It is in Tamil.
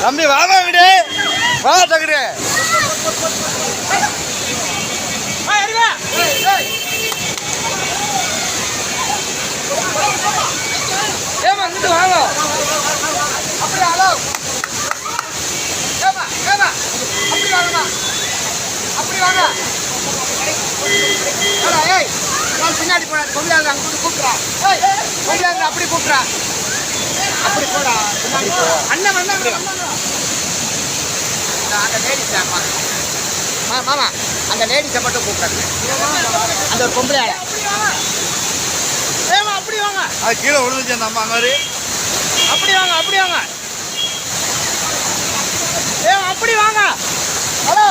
தம்பி வாங்க விடு வா தகுடு ஏமா இங்கிட்டு வாங்க அப்படி ஹலோ ஏமா ஏமா அப்படி வாங்கம்மா அப்படி வாங்க ஏய் நான் பின்னாடி போடா கொண்டாந்து அங்கே கூப்பிட்றா ஏய் கொண்டாந்து அப்படி கூப்பிட்றா அப்படி போடா பின்னாடி அண்ணன் வந்தாங்க அந்த லேடிஸ் மாமா அந்த லேடிஸை மட்டும் கூப்பிட்றாங்க அந்த ஒரு பொம்பளை ஏமா அப்படி வாங்க அது கீழே விழுந்துச்சு அந்த அம்மா மாதிரி அப்படி வாங்க அப்படி வாங்க ஏமா அப்படி வாங்க ஹலோ